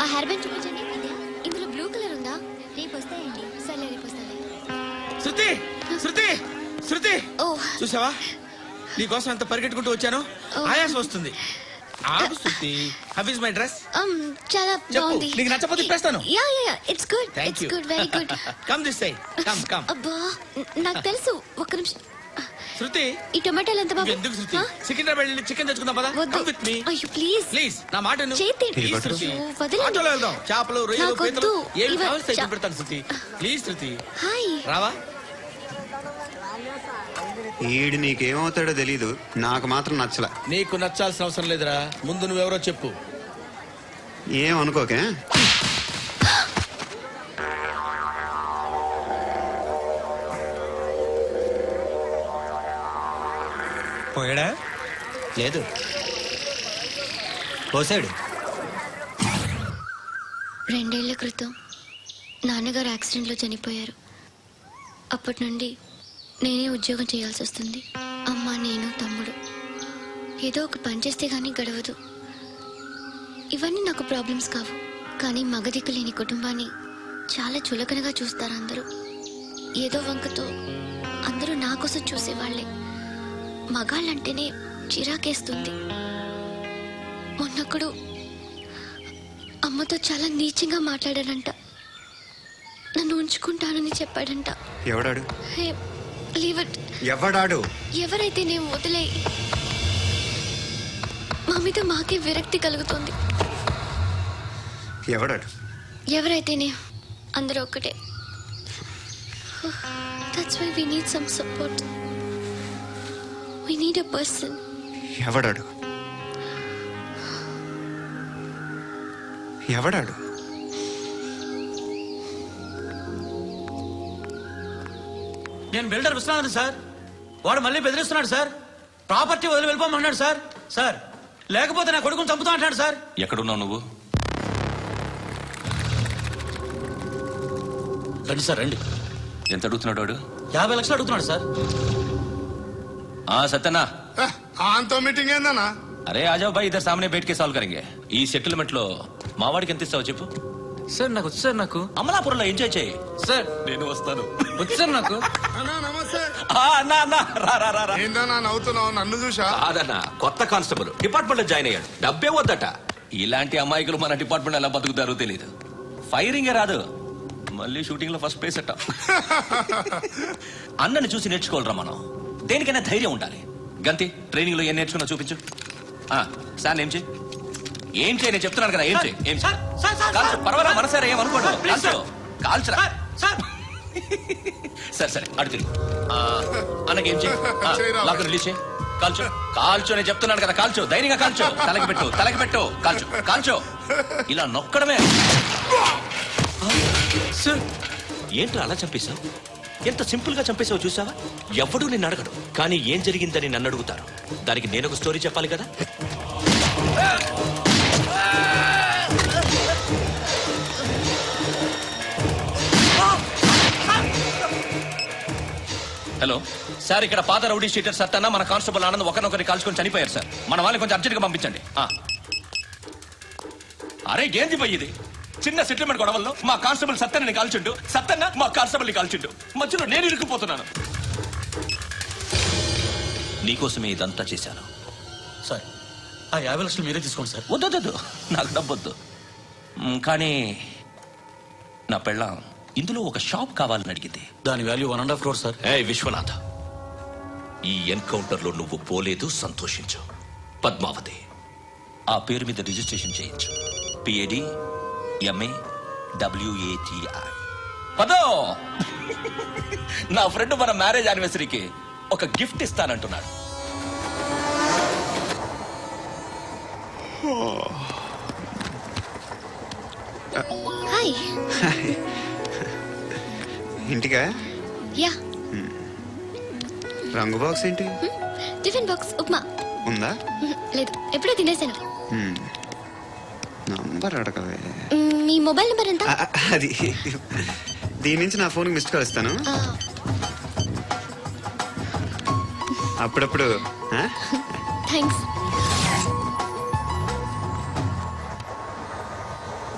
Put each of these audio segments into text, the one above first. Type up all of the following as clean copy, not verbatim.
ఆ hair band చూపించండి. ఇందులో బ్లూ కలర్ ఉందా? రేపు వస్తాయండి. సరే రేపు వస్తాయి. శృతి శృతి శృతి ఓ చూసావా నీకోసం ఎంత పరిగెట్టుకుంటూ వచ్చాను. ఆయాసం వస్తుంది. ఆగు Shruti. How is my dress? చాలా బాగుంది. నీకు నచ్చకపోతే తిప్పేస్తాను. Yeah yeah yeah it's good. It's good very good. Come this side. Come come. అబ్బా నాకు తెలుసు. ఒక్క నిమిషం. శృతి ఈ టొమాటోలు ఎంత బాబు? ఎందుకు శృతి? సికింద్రాబాద్ వెళ్ళి చికెన్ తెచ్చుకుందాం పదా. Come with me. అయ్యో ప్లీజ్ ప్లీజ్ నా మాట విను. చేతి ప్లీజ్ శృతి. వదలండి. ఆటోలో వెళ్దాం. చేపలు రొయ్యలు నాకు పీతలు వద్దు. ఏమి ఇవ- కావాలి తెచ్చి పెడతాను శృతి. Please Shruti hi. రావా. ఈడు నీకేమవుతాడో తెలీదు, నాకు మాత్రం నచ్చల. నీకు నచ్చాల్సిన అవసరం లేదురా. ముందు నువ్వెవరో చెప్పు. ఏం అనుకోకే. పోయాడా? లేదు, పోసాడు. 2 ఏళ్ల క్రితం నాన్నగారు యాక్సిడెంట్లో చనిపోయారు. అప్పటి నుండి నేనే ఉద్యోగం చేయాల్సి వస్తుంది. అమ్మ, నేను, తమ్ముడు ఏదో ఒక పని చేస్తే గానీ గడవదు. ఇవన్నీ నాకు ప్రాబ్లమ్స్ కావు, కానీ మగదిక్కు లేని కుటుంబాన్ని చాలా చులకనగా చూస్తారు అందరూ. ఏదో వంకతో అందరూ నా కోసం చూసేవాళ్లే. మగాళ్ళంటేనే చిరాకేస్తుంది. మొన్నొక్కడు అమ్మతో చాలా నీచంగా మాట్లాడాడంట. నన్ను ఉంచుకుంటానని చెప్పాడంట. ఎవడాడు? Hey leave it. ఎవడాడు? ఎవరైతే నేను వదిలే. మా మీద మాకే విరక్తి కలుగుతుంది. ఎవడాడు? ఎవరైతేనే అందరూ ఒక్కటే. That's why we need some support. We need a person. ఎవడాడు? ఎవడాడు? నేను బిల్డర్ విశ్వనాథ్ సార్. వాడు మళ్ళీ బెదిరిస్తున్నాడు సార్. ప్రాపర్టీ వదిలి వెళ్ళిపోమన్నాడు సార్. సార్ లేకపోతే నా కొడుకుని చంపుతా అంటాడు సార్. ఎక్కడున్నావు నువ్వు? రండి సార్ రండి. ఎంత అడుగుతున్నాడు వాడు? 50 లక్షలు అడుగుతున్నాడు సార్. సత్యనా, ఆంతో మీటింగ్ ఏందన్నా? అరే ఆజావ్ భాయ్, ఇద్దరు సామనే బయటకే సాల్వ్ కరెంగే. ఈ సెటిల్మెంట్ లో మా వాడికి ఎంత ఇస్తావు చెప్పు. సార్ నాకు వచ్చు సార్. నాకు అమలాపురంలో ఎంజాయ్ చేయి సార్. నేను వస్తాను. వచ్చు సార్ నాకు. అన్నా నమస్తే. అన్నా అన్నా రా రా రా రా. ఏందన్నా నవ్వుతున్నావు? నన్ను చూసా? కాదన్నా, కొత్త కానిస్టేబుల్ డిపార్ట్మెంట్ లో జాయిన్ అయ్యాడు. డబ్బే వద్దట. ఇలాంటి అమాయకులు మన డిపార్ట్మెంట్ ఎలా బతుకుతారో తెలియదు. ఫైరింగే రాదు, మళ్ళీ షూటింగ్ లో ఫస్ట్ ప్లేస్ అట్ట. అన్నని చూసి నేర్చుకోవాలరా మనం. దేనికైనా ధైర్యం ఉండాలి. గంతి, ట్రైనింగ్ లో ఏం నేర్చుకున్నా చూపించు. సార్ ఏం చేయి, ఏం చేయి, నేను చెప్తున్నాను కదా. ఏం చేయి, ఏం చేయి. కాల్చు, పర్వాలా, మనసారా ఏమనుకోండి. కాల్చు, కాల్చురా. సరే సరే, అడు తిరిగి. అన్నకేం చేయి, లాక్ రిలీజ్ చేయి. కాల్చు, కాల్చు, నేను చెప్తున్నాను కదా. కాల్చు, ధైర్యంగా కాల్చు. తలకి పెట్టు, తలకి పెట్టు. కాల్చు, కాల్చు. ఇలా నొక్కడమే. ఏంట్రా అలా చంపేశావు? ఎంత సింపుల్ గా చంపేశావు చూసావా? ఎవడూ నిన్ను అడగడు, కానీ ఏం జరిగిందని నన్ను అడుగుతారు. దానికి నేను ఒక స్టోరీ చెప్పాలి కదా. హలో సార్, ఇక్కడ పాత రౌడీ షీటర్ సత్తన్న మన కానిస్టేబుల్ ఆనంద్ ఒకరినొకరిని కాల్చుకొని చనిపోయారు సార్. మన వాళ్ళని కొంచెం అర్జెంట్గా పంపించండి. అరే ఏంది పోయి ఇది? చిన్న సెటిల్మెంట్ గొడవల్లో మా కానిస్టేబుల్ సత్తన్నని కాల్చుండు, సత్తన్న మా కానిస్టేబుల్ని కాల్చుండు. మధ్యలో నేను ఇరుక్కుపోతున్నాను. నీకోసమే ఇదంతా చేశాను సార్ ఆ 50 లక్షలు మీరే తీసుకోండి సార్. వద్దొద్దు, నాకు డబ్బొద్దు. కానీ నా పెళ్ళాం ఇందులో ఒక షాప్ కావాలని అడిగింది. దాని వాల్యూ 1.5 crore సార్. విశ్వనాథ, ఈ ఎన్కౌంటర్ లో నువ్వు పోలేదు, సంతోషించు. పద్మావతి ఆ పేరు మీద రిజిస్ట్రేషన్ చేయించు. PAD MA WATI. పదో, నా ఫ్రెండ్ మన మ్యారేజ్ యానివర్సరీకి ఒక గిఫ్ట్ ఇస్తానంటున్నాడు. హాయ్. ఇంటికా? యా. రంగు బాక్స్ ఏంటి? టిఫిన్ బాక్స్ ఉప్మా ఉందా? లేదు, ఎప్పుడో తినేసాను. నంబర్ అడగవే. మీ మొబైల్ నెంబర్ ఎంత? అది దీని నుంచి నా ఫోన్కి మిస్డ్ కాల్ ఇస్తాను. అప్పుడప్పుడు. థ్యాంక్స్.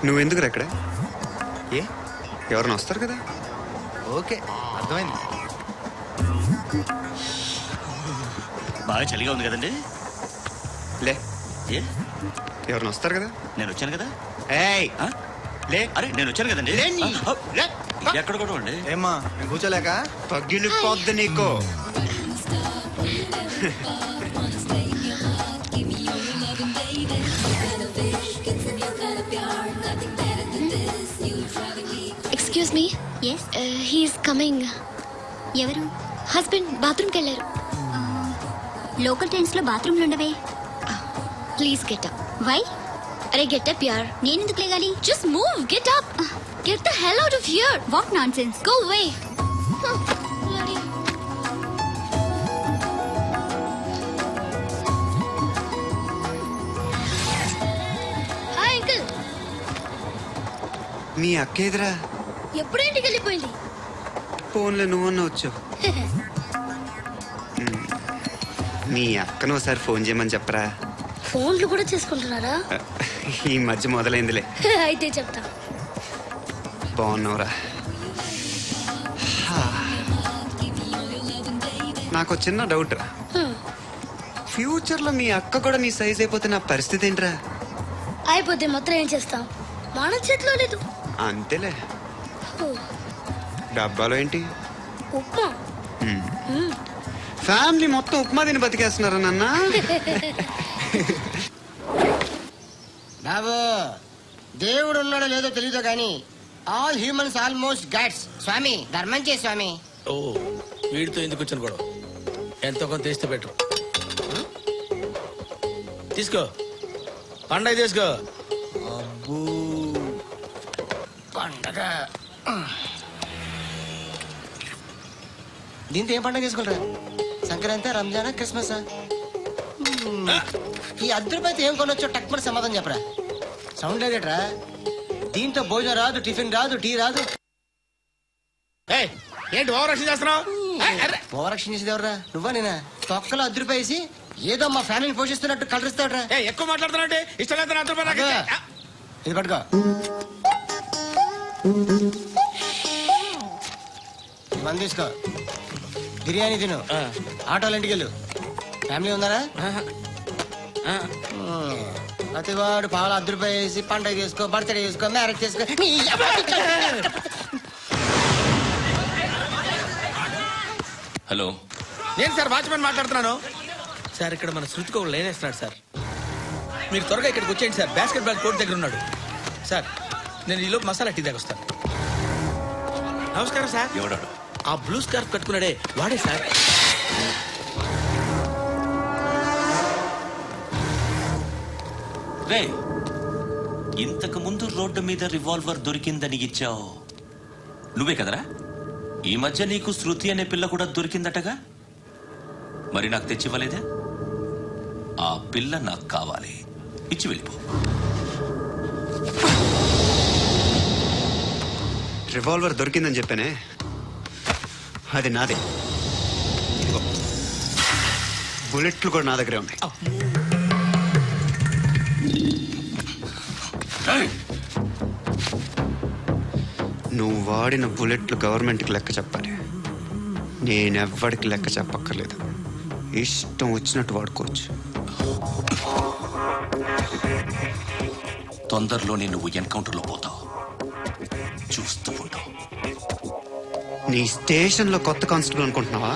నువ్వెందుకు అక్కడ? ఏ ఎవరైనా వస్తారు కదా. ఓకే, అర్థమైంది. బాగా చలిగా ఉంది కదండి. లే, ఏ ఎవరైనా వస్తారు కదా. నేను వచ్చాను కదా. ఏయ్ ఆ? లే, అరే నేను వచ్చాను కదండి. లే నీ. లే. ఎక్కడ కూడా అండి. ఏమ్మా నేను కూర్చోలేక? పగిలిపోద్ది నీకు. Excuse me. Yes he's coming. ఎవరు? హస్బెండ్ బాత్రూమ్కి వెళ్ళారు. లోకల్ ట్రైన్స్ లో బాత్రూమ్లు ఉండవే. Please get up. వై? అరే గెట్ అప్ యార్. నేనెందుకు లేగాలి? Just move. Get up. Get the hell out of here. What nonsense. Go away. Hi uncle. మీ అక్క ఎదురా ఎప్పుడు ఇంటికి వెళ్ళిపోయింది? ఫోన్లో నువ్వన్నా వచ్చావు. మీ అక్కను ఒకసారి ఫోన్ చేయమని చెప్పరా. ఫోన్లు కూడా చేసుకుంటున్నారా? ఈ మధ్య మొదలైందిలే. అయితే చెప్తా. బాగున్నావురా. నాకు చిన్న డౌట్ రా. ఫ్యూచర్ లో మీ అక్క కూడా నీ సైజ్ అయిపోతే నా పరిస్థితి ఏంట్రా? అయిపోతే మాత్రం ఏం చేస్తాం? మన చేతిలో లేదు. అంతేలే. డబ్బాలో ఏంటి? ఉప్మా. ఫ్యామిలీ మొత్తం ఉప్మా తిని బతికేస్తున్నారా నాన్న? బాబు, దేవుడు ఉన్నాడో లేదో తెలియదు కానీ ఆల్ హ్యూమన్స్ ఆల్మోస్ట్ గాడ్స్. స్వామి ధర్మం చే స్వామి. ఓ వీడితో ఎందుకు వచ్చిన గొడవ? ఎంతో కొంత తీస్తే బెటర్. తీసుకో పండగ తీసుకో. పండగ దీంతో ఏం పండగ చేసుకుంటారా? సంక్రాంతి, రంజానా, క్రిస్మస్? ఈ అద్దరిపైతే ఏం కొనొచ్చో టక్మని సమాధానం చెప్పరా. సౌండ్ లేదట్రా. దీంతో భోజనం రాదు, టిఫిన్ రాదు, టీ రాదు. ఏయ్, ఏంటి ఓవర్ రక్షణ చేస్తున్నావు? ఓవరాక్షన్ చేసేది ఎవరా? నువ్వా నేనా? తొక్కలో అద్దరిపేసి ఏదో మా ఫ్యామిలీని పోషిస్తున్నట్టు కలరిస్తాడ్రా. ఎక్కువ మాట్లాడుతున్నావు. ఇష్టం లేదు నా అదృపా నాకు. ఇది పట్టుకో. మంది తీసుకో, బిర్యానీ తిను, ఆటోలు ఇంటికి వెళ్ళు. ఫ్యామిలీ ఉన్నారా? ప్రతివాడు పావులు ₹10 వేసి పండగ చేసుకో, బర్త్డే చేసుకో, మ్యారేజ్ చేసుకో. హలో, నేను సార్ వాచ్మెన్ మాట్లాడుతున్నాను. సార్ ఇక్కడ మన శృతికి ఒక లైన్ వేస్తున్నాడు సార్. మీరు త్వరగా ఇక్కడికి వచ్చేయండి సార్. బాస్కెట్ బాల్ కోర్ట్ దగ్గర ఉన్నాడు సార్. నేను ఈలోపు మసాలా టీ దగ్గర వస్తాను. నమస్కారం సార్. ఎవడాడు? ఆ బ్లూ స్కార్ఫ్ కట్టుకున్నాడే వాడే సార్. రే, ఇంతకు ముందు రోడ్డు మీద రివాల్వర్ దొరికిందని ఇచ్చావు నువ్వే కదరా? ఈ మధ్య నీకు శృతి అనే పిల్ల కూడా దొరికిందటగా? మరి నాకు తెచ్చివ్వలేదే? ఆ పిల్ల నాకు కావాలి, ఇచ్చి వెళ్ళిపో. రివాల్వర్ దొరికిందని చెప్పానే, అది నాదే. ఇదిగో, బుల్లెట్లు కూడా నా దగ్గరే ఉన్నాయి. నువ్వు వాడిన బుల్లెట్లు గవర్నమెంట్కి లెక్క చెప్పాలి. నేనెవ్వడికి లెక్క చెప్పక్కర్లేదు. ఇష్టం వచ్చినట్టు వాడుకోవచ్చు. తొందరలోనే నువ్వు ఎన్కౌంటర్లో పోతావు, చూస్తూ ఉంటావు. నీ స్టేషన్లో కొత్త కానిస్టేబుల్ అనుకుంటున్నావా?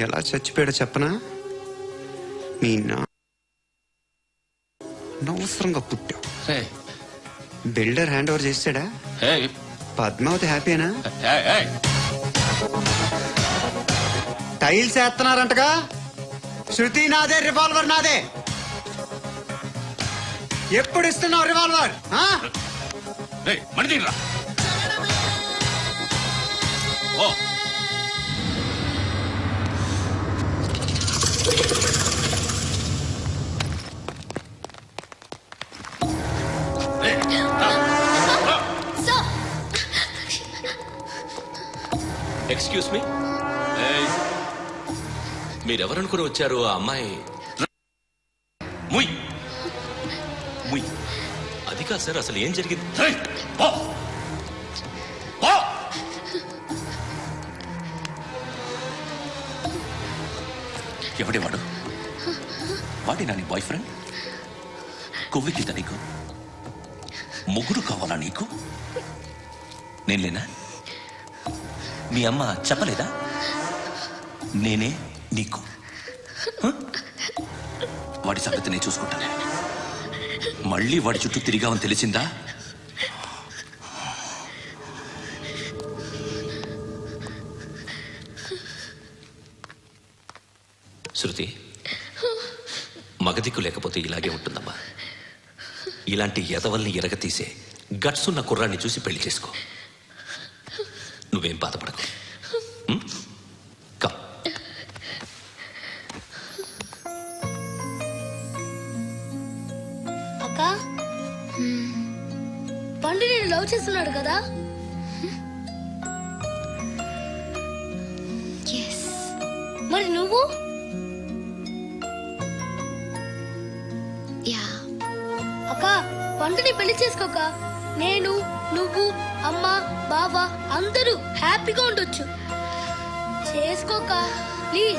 ఎలా చచ్చిపోయాడో చెప్పనా? మీ అనవసరంగా పుట్టావు. హే, బిల్డర్ హ్యాండ్ ఓవర్ చేసాడా? హే, పద్మావతి హ్యాపీనా? హే, హే. టైల్స్ వేస్తున్నారంటగా. శృతి నాదే, రివాల్వర్ నాదే. ఎప్పుడు ఇస్తున్నావు రివాల్వర్? రే, మణి తీయరా. ఓ ఎక్స్క్యూజ్ మీ. మీరెవరనుకుని వచ్చారు ఆ అమ్మాయి ముయ్ ముయ్ అది కాదు సార్, అసలు ఏం జరిగింది? రేయ్, పో. పో. ఎవడే వాడు? వాడి నా నీ బాయ్ ఫ్రెండ్? కొవ్వెక్కిందా నీకు? ముగ్గురు కావాలా నీకు? నేను లేనా? మీ అమ్మ చెప్పలేదా నేనే నీకు? హ? వాడి సంగతి నేను చూసుకుంటాను. మళ్ళీ వాడి చుట్టూ తిరిగామని తెలిసిందా? శృతి, మగదిక్కు లేకపోతే ఇలాగే ఉంటుందమ్మా. ఇలాంటి ఎదవల్ని ఎరగతీసే గట్స్ ఉన్న కుర్రాన్ని చూసి పెళ్లి చేసుకో. నువ్వేం బాధపడకు. కమ్. అక్క పండు నేను లవ్ చేస్తున్నాడు కదా? ఎస్. మరి నువ్వు? యా. అక్క పండుని పెళ్లి చేసుకోక నేను, నువ్వు, అమ్మ, బావ అందరూ హ్యాపీగా ఉండొచ్చు. చేసుకోక ప్లీజ్.